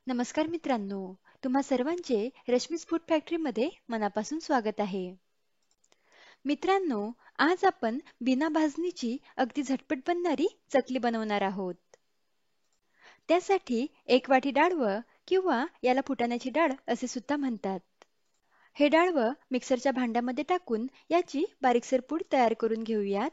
नमस्कार मित्रांनो, तुम्हा सर्वांचे रश्मीज फूड फॅक्टरीमध्ये मनापासून स्वागत आहे. मित्रांनो, आज आपण बिना भाजणीची अगदी झटपट बनणारी चकली बनवणार आहोत. त्यासाठी एक वाटी डाळवं किंवा याला फुटाण्याची डाळ असे सुद्धा म्हणतात. हे डाळवं मिक्सरच्या भांड्यामध्ये टाकून याची बारीकसर पूड तयार करून घेऊयात.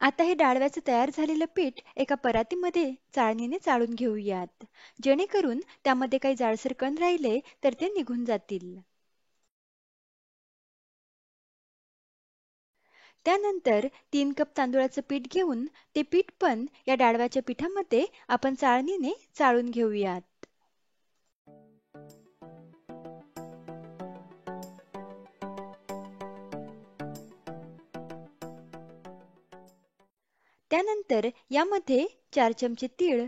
आता हे डाळव्याचे तयार झालेलं पीठ एका परातीमध्ये चाळणीने चाळून घेऊयात, जेणेकरून त्यामध्ये काही जाडसर कण राहिले तर ते निघून जातील. त्यानंतर 3 कप तांदूळाचं पीठ घेऊन ते पीठ पण या डाळव्याच्या पिठामध्ये आपण चाळणीने चाळून घेऊयात. त्यानंतर यामध्ये 4 चमचे तीळ,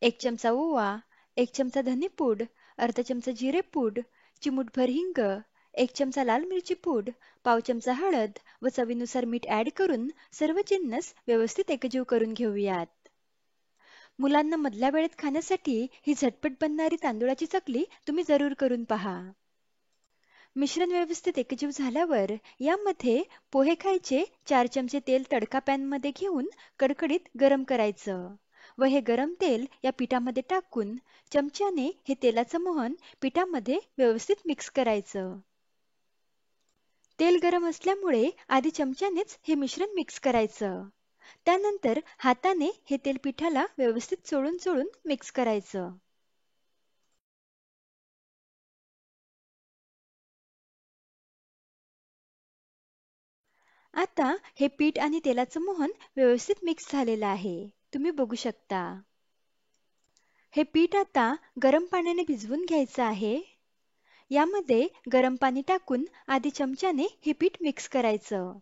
1 चमचा ओवा, 1 चमचा धनेपूड, अर्धा चमचा जिरेपूड, चिमूटभर हिंग, 1 चमचा लाल मिरची पूड, पाव चमचा हळद व चवीनुसार मीठ ॲड करून सर्व जिन्नस व्यवस्थित एकजीव करून घेऊयात. मुलांना मधल्या वेळेत खाण्यासाठी ही झटपट बनणारी तांदूळाची चकली तुम्ही जरूर करून पहा. मिश्रण व्यवस्थित एकजीव झाल्यावर यामध्ये पोहे खायचे 4 चमचे तेल तडका पॅनमध्ये घेऊन कडकडीत गरम करायचं व हे गरम तेल या पिठामध्ये टाकून चमच्याने हे तेलाचं मोहन पिठामध्ये व्यवस्थित मिक्स करायचं. तेल गरम असल्यामुळे आधी चमच्यानेच हे मिश्रण मिक्स करायचं. त्यानंतर हाताने हे तेल पिठाला व्यवस्थित चोळून चोळून मिक्स करायचं. आता हे पीठ आणि तेलाचं मोहन व्यवस्थित मिक्स झालेलं आहे. तुम्ही बघू शकता. हे पीठ आता गरम पाण्याने भिजवून घ्यायचं आहे. यामध्ये गरम पाणी टाकून आधी चमच्याने हे पीठ मिक्स करायचं.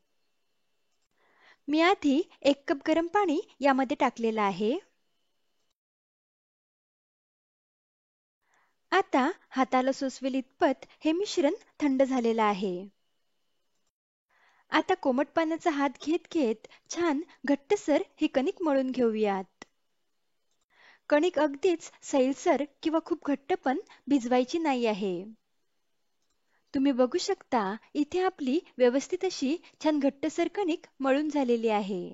मी आधी 1 कप गरम पाणी यामध्ये टाकलेलं आहे. आता हाताला सोसवेल इतपत हे मिश्रण थंड झालेलं आहे. आता कोमट पाण्याचा हात घेत घेत छान घट्टसर ही कणिक मळून घेऊयात. कणिक अगदीच सैलसर किंवा खूप घट्ट पण भिजवायची नाही आहे. तुम्ही बघू शकता, इथे आपली व्यवस्थित अशी छान घट्टसर कणिक मळून झालेली आहे.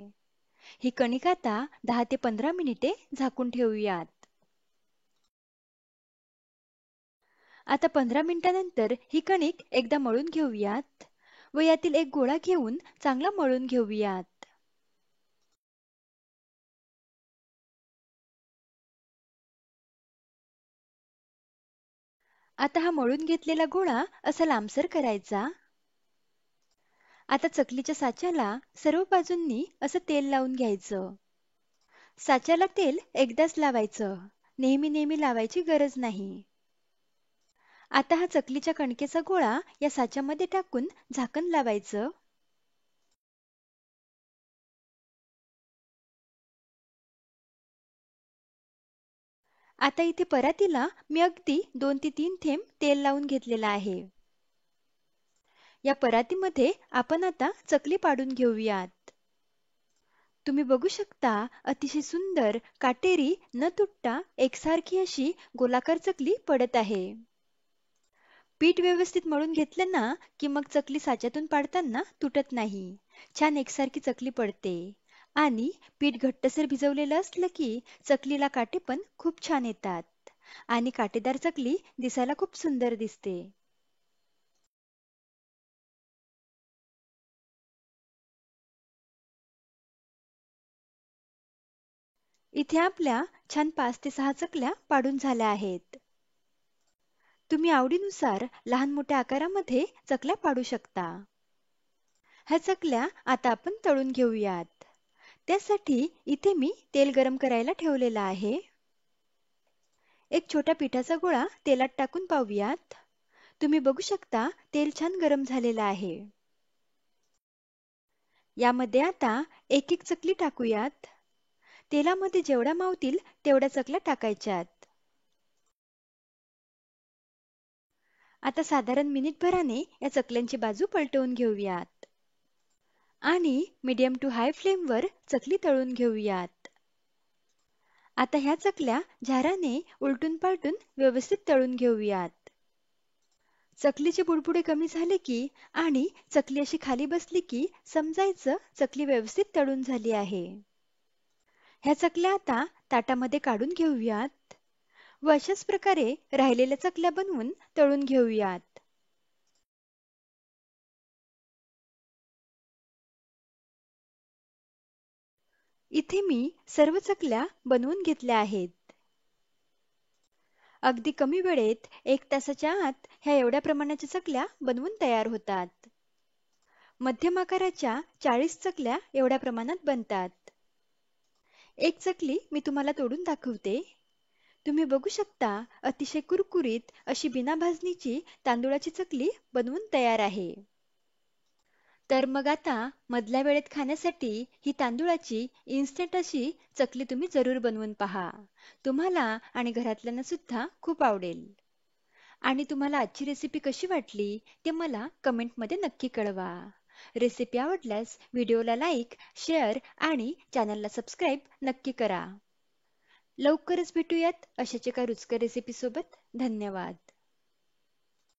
ही कणिक आता 10 ते 15 मिनिटे झाकून ठेवूयात. आता 15 मिनिटांनंतर ही कणिक एकदा मळून घेऊयात व यातील एक गोळा घेऊन चांगला मळून घेऊयात. आता हा मळून घेतलेला गोळा असा लांबसर करायचा. आता चकलीच्या साच्याला सर्व बाजूंनी असं तेल लावून घ्यायचं. साच्याला तेल एकदाच लावायचं, नेहमी नेहमी लावायची गरज नाही. आता हा चकलीच्या कणकेचा गोळा या साच्यामध्ये टाकून झाकण लावायचं. आता इथे परातीला मी अगदी 2 ते 3 थेंब तेल लावून घेतलेलं आहे. या परातीमध्ये आपण आता चकली पाडून घेऊयात. तुम्ही बघू शकता, अतिशय सुंदर, काटेरी, न तुटता एकसारखी अशी गोलाकार चकली पडत आहे. पीठ व्यवस्थित मळून घेतलं ना की मग चकली साच्यातून पाडताना तुटत नाही. छान एकसारखी चकली पडते. आणि पीठ घट्टसर भिजवलेलं असलं की चकलीला काटे पण खूप छान येतात आणि काटेदार चकली दिसायला खूप सुंदर दिसते. इथे आपल्या छान 5 ते 6 चकल्या पाडून झाल्या आहेत. तुम्ही आवडीनुसार लहान मोठ्या आकारामध्ये चकल्या पाडू शकता. ह्या चकल्या आता आपण तळून घेऊयात. त्यासाठी इथे मी तेल गरम करायला ठेवलेलं आहे. एक छोटा पिठाचा गोळा तेलात टाकून पाहूयात. तुम्ही बघू शकता, तेल छान गरम झालेलं आहे. यामध्ये आता एक एक चकली टाकूयात. तेलामध्ये जेवढ्या मावतील तेवढ्या चकल्या टाकायच्यात. आता साधारण मिनिटभराने या चकल्यांची बाजू पलटवून घेऊयात आणि मीडियम टू हाय फ्लेमवर चकली तळून घेऊयात. आता ह्या चकल्या झाराने उलटून पालटून व्यवस्थित तळून घेऊयात. चकलीचे बुडबुडे कमी झाले की आणि चकली अशी खाली बसली की समजायचं चकली व्यवस्थित तळून झाली आहे. ह्या चकल्या आता ताटामध्ये काढून घेऊयात व अशाच प्रकारे राहिलेल्या चकल्या बनवून तळून घेऊयात. इथे मी सर्व चकल्या बनवून घेतल्या आहेत. अगदी कमी वेळेत 1 तासाच्या आत ह्या एवढ्या प्रमाणाच्या चकल्या बनवून तयार होतात. मध्यम आकाराच्या 40 चकल्या एवढ्या प्रमाणात बनतात. एक चकली मी तुम्हाला तोडून दाखवते. तुम्ही बघू शकता अतिशय कुरकुरीत अशी बिना भाजणीची तांदूळाची चकली बनवून तयार आहे. तर मग आता मधल्या वेळेत खाण्यासाठी ही तांदूळाची इन्स्टंट अशी चकली तुम्ही जरूर बनवून पहा. तुम्हाला आणि घरातल्यांना सुद्धा खूप आवडेल. आणि तुम्हाला आजची रेसिपी कशी वाटली ते मला कमेंटमध्ये नक्की कळवा. रेसिपी आवडल्यास व्हिडिओला लाईक, शेअर आणि चॅनलला सबस्क्राईब नक्की करा. लवकरच भेटूयात अशाच एका रुचकर रेसिपीसोबत. धन्यवाद.